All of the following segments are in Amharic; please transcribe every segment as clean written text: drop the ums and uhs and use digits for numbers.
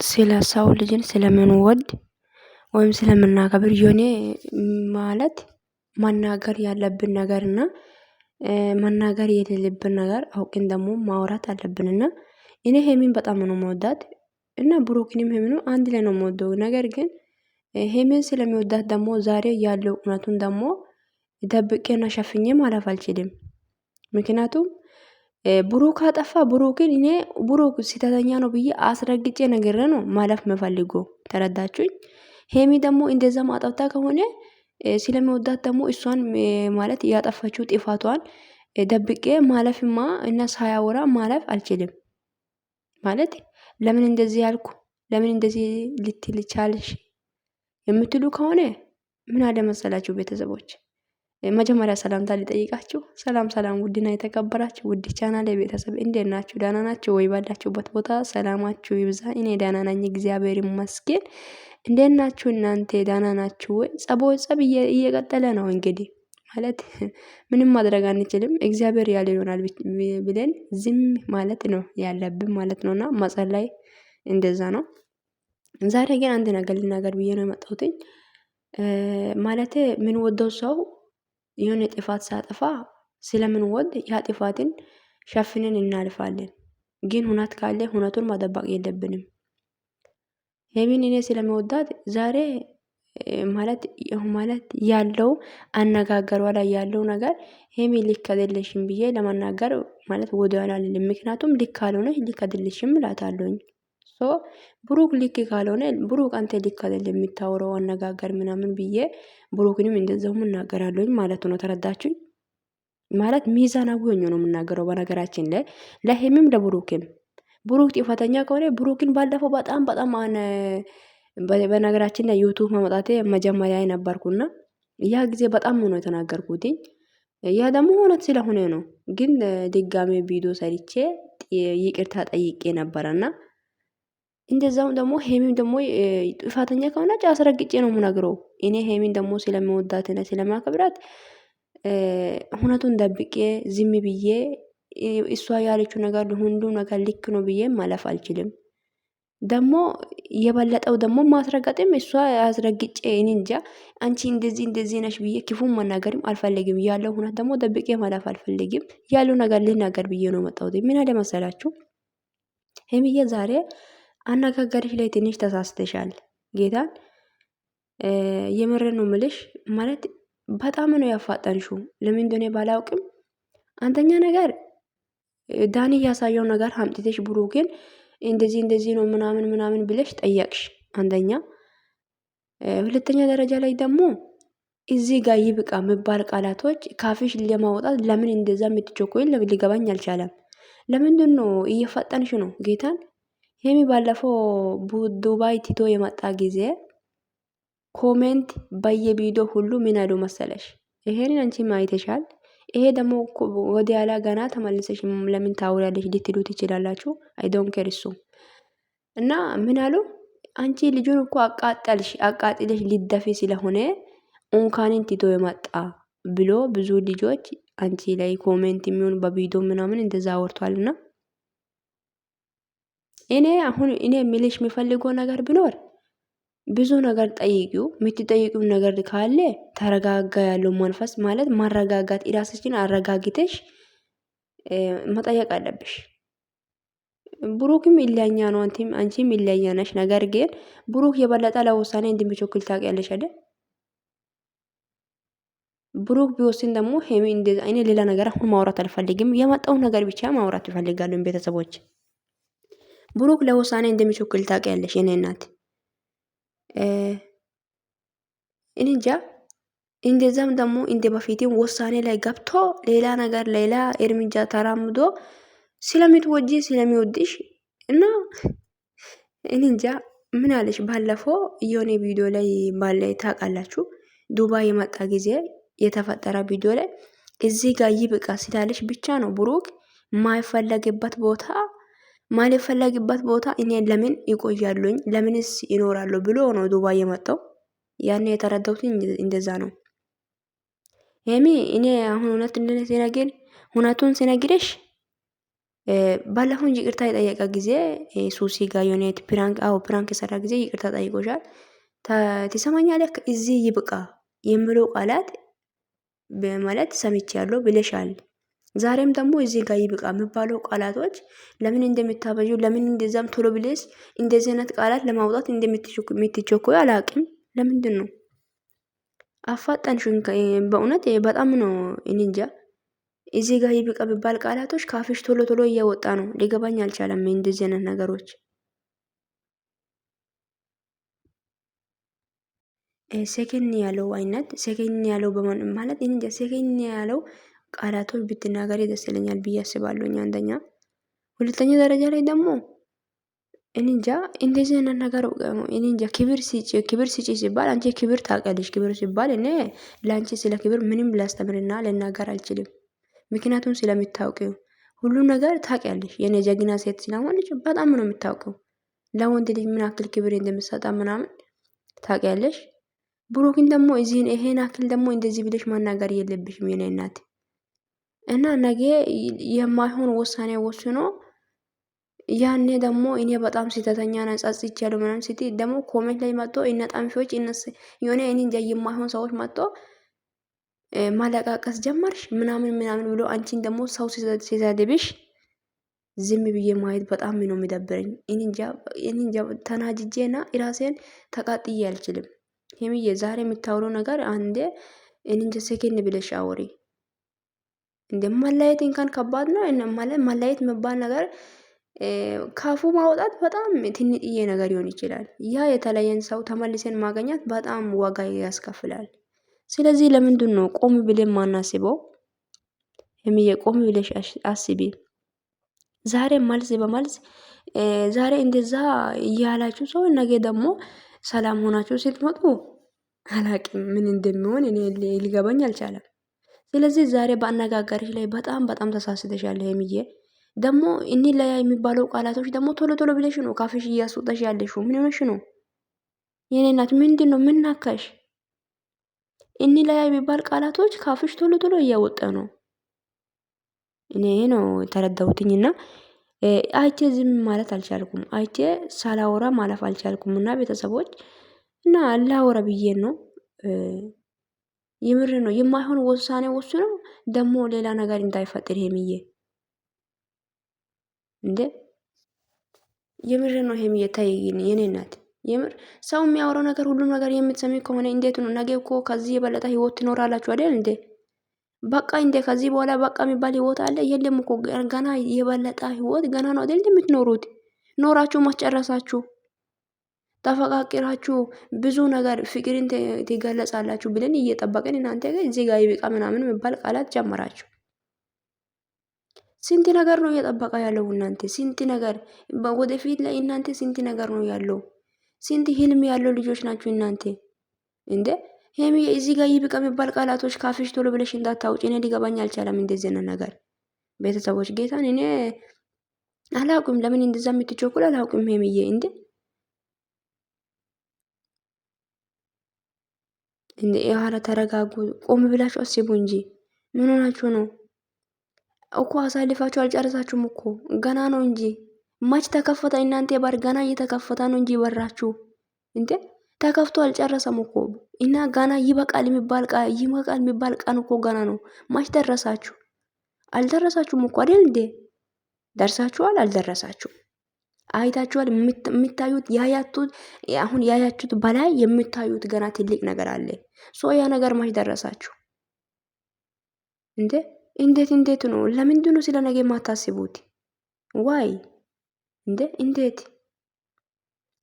ስለ ሰው ልጅን ስለምንወድ ወይም ስለምናከብር የሆነ ማለት መናገር ያለብን ነገርና መናገር የሌለብን ነገር አውቅን ደግሞ ማውራት አለብንና እኔ ሄሚን በጣም ነው የምወዳት እና ብሩክንም ሄሚን አንድ ላይ ነው የምወደው። ነገር ግን ሄሚን ስለሚወዳት ደግሞ ዛሬ ያለው እውነቱን ደግሞ ደብቄና ሸፍኜ ማለፍ አልችልም። ምክንያቱም ብሩክ አጠፋ ብሩክን እኔ ብሩክ ስህተተኛ ነው ብዬ አስረግጬ ነግሬ ነው ማለፍ የምፈልገው። ተረዳችሁኝ? ሄሚ ደግሞ እንደዛ ማጣፍታ ከሆነ ስለሚወዳት ደግሞ እሷን ማለት ያጠፋችው ጥፋቷን ደብቄ ማለፍማ እና ሳያወራ ማለፍ አልችልም። ማለት ለምን እንደዚህ ያልኩ ለምን እንደዚህ ልትል ቻልሽ የምትሉ ከሆነ ምን አለ መሰላችሁ ቤተሰቦች፣ መጀመሪያ ሰላምታ ሊጠይቃችሁ። ሰላም ሰላም፣ ውድና የተከበራችሁ ውድ ቻናል ቤተሰብ እንዴት ናችሁ? ደህና ናችሁ ወይ? ባላችሁበት ቦታ ሰላማችሁ ይብዛ። እኔ ደህና ነኝ እግዚአብሔር ይመስገን። እንዴት ናችሁ እናንተ ደህና ናችሁ ወይ? ጸብ እየቀጠለ ነው እንግዲህ ማለት ምንም ማድረግ አንችልም። እግዚአብሔር ያለ ይሆናል ብለን ዝም ማለት ነው ያለብን ማለት ነውና መጸለይ እንደዛ ነው። ዛሬ ግን አንድ ነገር ልናገር ብዬ ነው የመጣሁትኝ። ማለት ምን ወደው ሰው የሆነ ጥፋት ሳጠፋ ስለምንወድ ያ ጥፋትን ሸፍነን እናልፋለን። ግን ሁነት ካለ ሁነቱን መደበቅ የለብንም። ሄሚን እኔ ስለምወዳት ዛሬ ማለት ያለው አነጋገሯ ላይ ያለው ነገር ሄሚ ልክ አይደለሽም ብዬ ለመናገር ማለት ወዲያውኑ አልልም። ምክንያቱም ልክ ካልሆነች ልክ አይደለሽም እላታለሁኝ። ሶ ብሩክ ልክ ካልሆነ ብሩክ አንተ ልክ አይደለም የምታወራው አነጋገር ምናምን ብዬ ብሩክንም እንደዛው እናገራለሁኝ ማለት ነው። ተረዳችሁኝ? ማለት ሚዛናዊ ሆኜ ነው የምናገረው በነገራችን ላይ ለሄሚም ለብሩክም። ብሩክ ጥፋተኛ ከሆነ ብሩክን ባለፈው በጣም በነገራችን ላይ ዩቱብ መምጣቴ መጀመሪያ ነበርኩና ያ ጊዜ በጣም ነው የተናገርኩትኝ። ያ ደግሞ እውነት ስለሆነ ነው። ግን ድጋሜ ቪዲዮ ሰርቼ ይቅርታ ጠይቄ ነበረና እንደዛውም ደግሞ ሄሚን ደግሞ ጥፋተኛ ከሆነች አስረግጬ ነው የምነግረው። እኔ ሄሚን ደግሞ ስለምወዳትና ስለማከብራት እውነቱን ደብቄ ዝም ብዬ እሷ ያለችው ነገር ሁሉ ነገር ልክ ነው ብዬ ማለፍ አልችልም። ደግሞ የበለጠው ደግሞ ማስረገጥም እሷ አስረግጬ እኔ እንጃ አንቺ እንደዚህ ነሽ ብዬ ክፉን መናገርም አልፈልግም። ያለው ሁነት ደግሞ ደብቄ ማለፍ አልፈልግም። ያለው ነገር ልናገር ብዬ ነው መጣሁት። ምን አለ መሰላችሁ ሄሚዬ ዛሬ አነጋገርሽ ላይ ትንሽ ተሳስተሻል። ጌታን የምሬን ነው ምልሽ። ማለት በጣም ነው ያፋጠንሽው። ለምን እንደሆነ ባላውቅም አንተኛ ነገር ዳኒ ያሳየው ነገር አምጥተሽ ብሩክን እንደዚህ ነው ምናምን ብለሽ ጠየቅሽ። አንደኛ ሁለተኛ ደረጃ ላይ ደግሞ እዚህ ጋር ይብቃ የሚባል ቃላቶች ካፍሽ ለማውጣት ለምን እንደዛ የምትቸኮይ ሊገባኝ አልቻለም። ለምንድን ነው እየፈጠንሽ ነው? ጌታን ሄሚ ባለፈው ዱባይ ቲቶ የመጣ ጊዜ ኮሜንት በየቪዲዮ ሁሉ ምን አሉ መሰለሽ? ይሄንን አንቺ ማይተሻል። ይሄ ደግሞ ወደ ያላ ገና ተመልሰሽ ለምን ታውሪያለሽ ልትሉ ትችላላችሁ። አይ ዶንት ኬር እሱ እና ምን አሉ አንቺ ልጁን እኮ አቃጥለሽ ሊደፊ ስለሆነ እንኳንን ቲቶ የመጣ ብሎ ብዙ ልጆች አንቺ ላይ ኮሜንት የሚሆን በቪዲዮ ምናምን እንደዛ አወርቷልና እኔ የሚልሽ የሚፈልገው ነገር ቢኖር ብዙ ነገር ጠይቂው። የምትጠይቂው ነገር ካለ ተረጋጋ ያለው መንፈስ ማለት ማረጋጋት ራስሽን አረጋግተሽ መጠየቅ አለብሽ። ብሩክም ይለኛ ነው አንቺም ይለኛ ነሽ። ነገር ግን ብሩክ የበለጠ ለውሳኔ እንደሚቸኩል ታውቂያለሽ አይደል? ብሩክ ቢወስን ደግሞ ሄሚ እንደዛ እኔ ሌላ ነገር አሁን ማውራት አልፈልግም። የመጣው ነገር ብቻ ማውራት ይፈልጋሉ ቤተሰቦች። ብሩክ ለውሳኔ እንደሚቸኩል ታውቂያለሽ የኔ እናት። እንጃ እንደዛም ደግሞ እንደ በፊትም ውሳኔ ላይ ገብቶ ሌላ ነገር ሌላ እርምጃ ተራምዶ ስለምትወጂ ስለሚወድሽ እና እንጃ ምን አለሽ ባለፈው የሆነ ቪዲዮ ላይ ባለ ታውቃላችሁ ዱባይ የመጣ ጊዜ የተፈጠረ ቪዲዮ ላይ እዚህ ጋር ይብቃ ስላለሽ ብቻ ነው ብሩክ ማይፈለግበት ቦታ እኔ ለምን ይቆያሉኝ ለምንስ ይኖራሉ ብሎ ነው ዱባይ የመጣው። ያኔ የተረዳሁት እንደዛ ነው። ሄሚ እኔ አሁን እውነት እንደነ ሲነግር እውነቱን ሲነግርሽ ባለፈውን ይቅርታ የጠየቀ ጊዜ ሱሲ ጋር የሆነ ፕራንክ የሰራ ጊዜ ይቅርታ ጠይቆሻል። ትሰማኛለህ? እዚህ ይብቃ የሚለው ቃላት ማለት ሰምቻለሁ ብለሻል። ዛሬም ደግሞ እዚህ ጋር ይብቃ የሚባለው ቃላቶች ለምን እንደምታበዡ ለምን እንደዛም ቶሎ ብለሽ እንደዚህ አይነት ቃላት ለማውጣት እንደምትቸኩይ አላቅም። ለምንድን ነው አፋጠንሽን? በእውነት በጣም ነው እኔ እንጃ። እዚህ ጋር ይብቃ የሚባል ቃላቶች ካፍሽ ቶሎ ቶሎ እያወጣ ነው። ሊገባኝ አልቻለም እንደዚህ አይነት ነገሮች። ሴከን ያለው አይነት ሴከን ያለው ማለት እንደ ሴከን ያለው ቃላቶች ብትናገሪ ደስ ይለኛል ብዬ አስባለሁ። አንደኛ፣ ሁለተኛ ደረጃ ላይ ደግሞ እኔ እንጃ እንደዚህ አይነት ነገር እኔ እንጃ። ክብር ስጪ ሲባል አንቺ ክብር ታውቂያለሽ። ክብር ሲባል እኔ ለአንቺ ስለ ክብር ምንም ላስተምርና ልናገር አልችልም። ምክንያቱም ስለምታውቂው ሁሉም ነገር ታውቂያለሽ። የኔ ጀግና ሴት ስለሆነች በጣም ነው የምታውቀው። ለወንድ ልጅ ምን አክል ክብር እንደምሰጣ ምናምን ታውቂያለሽ። ብሩክን ደግሞ እዚህን ይሄን አክል ደግሞ እንደዚህ ብለሽ ማናገር የለብሽም የኔ እናት። እና ነገ የማይሆን ውሳኔ ወስኖ ያኔ ደግሞ እኔ በጣም ስህተተኛ ነኝ ጸጽቻለሁ ምናምን ስትይ ደግሞ ኮሜንት ላይ መጥቶ እነ ጠንፊዎች የሆነ እኔ እንጃ የማይሆን ሰዎች መጥቶ ማለቃቀስ ጀመርሽ ምናምን ምናምን ብሎ አንቺን ደግሞ ሰው ሲሰድብሽ ዝም ብዬ ማየት በጣም ነው የሚደብረኝ። እኔ እንጃ ተናጅጄና ራሴን ተቃጥዬ አልችልም። ሄምዬ ዛሬ የምታወሩ ነገር አንዴ እኔ እንጃ ሰከንድ ብለሽ አውሪ። እንደ መለያየት እንኳን ከባድ ነው። መለያየት የሚባል ነገር ካፉ ማውጣት በጣም ትንጥዬ ነገር ሊሆን ይችላል። ያ የተለየን ሰው ተመልሰን ማገኛት በጣም ዋጋ ያስከፍላል። ስለዚህ ለምንድን ነው ቆም ብለን ማናስበው? ሄምዬ ቆም ብለሽ አስቢ። ዛሬ መልስ በመልስ ዛሬ እንደዛ እያላችሁ ሰው ነገ ደግሞ ሰላም ሆናችሁ ስትመጡ አላቅም ምን እንደሚሆን እኔ ሊገባኝ አልቻለም። ስለዚህ ዛሬ በአነጋጋሪሽ ላይ በጣም በጣም ተሳስተሻል ሄምዬ። ደግሞ እኒ ለያ የሚባለው ቃላቶች ደግሞ ቶሎ ቶሎ ብለሽ ነው ካፍሽ እያስወጣሽ ያለሽው። ምን ሆነሽ ነው የኔ እናት? ምንድን ነው ምን ናካሽ? እኒ ለያ የሚባል ቃላቶች ካፍሽ ቶሎ ቶሎ እያወጣ ነው። እኔ ነው ተረዳሁትኝና አይቼ ዝም ማለት አልቻልኩም። አይቼ ሳላወራ ማለፍ አልቻልኩም። እና ቤተሰቦች እና ላወራ ብዬ ነው። የምር ነው የማይሆን ውሳኔ ወስኖ ደግሞ ሌላ ነገር እንዳይፈጥር ሄምዬ። እንዴ የምር ነው ሄምዬ። ታይ የኔ እናት የምር ሰው የሚያወራው ነገር ሁሉም ነገር የምትሰሚ ከሆነ እንዴት ነው? ነገ እኮ ከዚህ የበለጠ ህይወት ትኖራላችሁ አይደል እንዴ? በቃ እንዴ ከዚህ በኋላ በቃ የሚባል ህይወት አለ? የለም እኮ ገና የበለጠ ህይወት ገና ነው አይደል የምትኖሩት? ኖራችሁ ማስጨረሳችሁ ተፈቃቅራችሁ ብዙ ነገር ፍቅርን ትገለጻላችሁ ብለን እየጠበቅን እናንተ ጋር እዚህ ጋር ይብቃ ምናምን የሚባል ቃላት ጀመራችሁ። ስንት ነገር ነው እየጠበቃ ያለው እናንተ ስንት ነገር ወደፊት ላይ እናንተ ስንት ነገር ነው ያለው። ስንት ህልም ያለው ልጆች ናችሁ እናንተ እንዴ። ሄሚ እዚህ ጋር ይብቃ የሚባል ቃላቶች ካፍሽ ቶሎ ብለሽ እንዳታውጪ። እኔ ሊገባኝ አልቻለም እንደዚህ አይነት ነገር። ቤተሰቦች ጌታን እኔ አላውቅም ለምን እንደዛ የምትቸኩል አላውቅም ሄሚዬ። እንዴ ያረ ተረጋጉ፣ ቆም ብላችሁ አስቡ እንጂ ምን ሆናችሁ ነው እኮ? አሳልፋችሁ አልጨረሳችሁም እኮ ገና ነው እንጂ። ማች ተከፈተ? እናንተ ባር ገና እየተከፈተ ነው እንጂ በራችሁ እንዴ ተከፍቶ አልጨረሰም እኮ። እና ገና ይበቃል የሚባል ቀን እኮ ገና ነው። ማች ደረሳችሁ? አልደረሳችሁም እኮ አይደል እንዴ? ደርሳችኋል? አልደረሳችሁም? አይታችኋል? የምታዩት ያያችሁት አሁን ያያችሁት በላይ የምታዩት ገና ትልቅ ነገር አለ። ሶ ያ ነገር ማች ደረሳችሁ እንዴ? እንዴት ነው? ለምንድን ነው ስለ ነገ የማታስቡት? ዋይ እንዴ እንዴት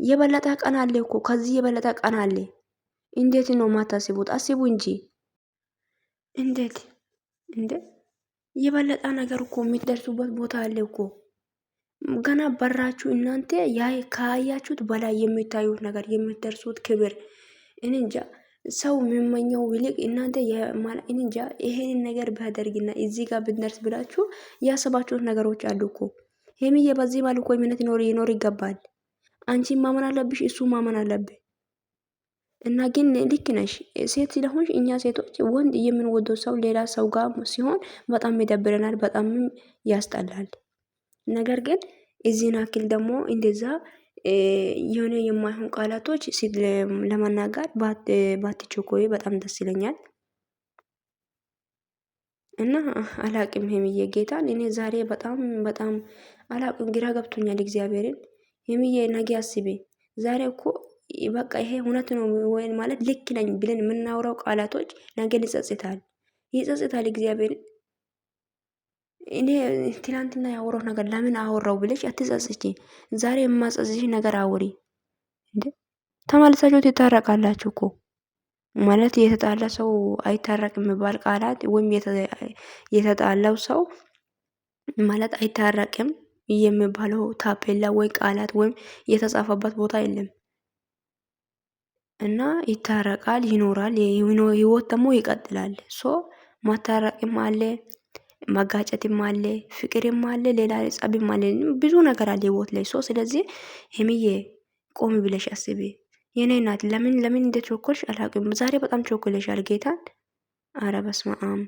የበለጠ ቀን አለ እኮ ከዚህ የበለጠ ቀን አለ። እንዴት ነው የማታስቡት? አስቡ እንጂ እንዴት እንዴ የበለጠ ነገር እኮ የሚደርሱበት ቦታ አለ እኮ ገና በራችሁ። እናንተ ካያችሁት በላይ የምታዩት ነገር የምትደርሱት ክብር እኔ እንጃ። ሰው የሚመኘው ይልቅ እናንተ እኔ እንጃ ይሄንን ነገር ባደርግና እዚህ ጋር ብንደርስ ብላችሁ ያሰባችሁት ነገሮች አሉ እኮ። ሄሚዬ በዚህ መልኩ እምነት ይኖር ይገባል። አንቺ ማመን አለብሽ፣ እሱ ማመን አለብህ። እና ግን ልክ ነሽ ሴት ስለሆንሽ እኛ ሴቶች ወንድ የምንወደው ሰው ሌላ ሰው ጋር ሲሆን በጣም ይደብረናል፣ በጣም ያስጠላል። ነገር ግን እዚህን አክል ደግሞ እንደዛ የሆነ የማይሆን ቃላቶች ለመናገር ባትቸኮይ በጣም ደስ ይለኛል። እና አላቅም ሄምዬ ጌታን እኔ ዛሬ በጣም በጣም አላቅም፣ ግራ ገብቶኛል። እግዚአብሔርን ሄምዬ ነገ አስቤ ዛሬ እኮ በቃ ይሄ እውነት ነው ወይ ማለት ልክ ነኝ ብለን የምናወራው ቃላቶች ነገ ይጸጽታል፣ ይጸጽታል። እግዚአብሔርን እኔ ትላንትና ያወራው ነገር ለምን አወራው ብለሽ አትጸጽቺ። ዛሬ የማጸጽሽ ነገር አውሪ እንዴ። ተመልሳችሁ ትታረቃላችሁ እኮ ማለት የተጣላ ሰው አይታረቅም የሚባል ቃላት ወይም የተጣላው ሰው ማለት አይታረቅም የሚባለው ታፔላ ወይ ቃላት ወይም የተጻፈበት ቦታ የለም። እና ይታረቃል፣ ይኖራል፣ ህይወት ደግሞ ይቀጥላል። ሶ ማታረቅም አለ፣ መጋጨትም አለ፣ ፍቅርም አለ፣ ሌላ ጸብም አለ፣ ብዙ ነገር አለ ህይወት ላይ። ሶ ስለዚህ ሄምዬ ቆሚ ብለሽ አስቢ። የኔ እናት ለምን እንደ ቾኮልሽ አላቅም። ዛሬ በጣም ቾኮለሻል ጌታን። አረ በስመ አብ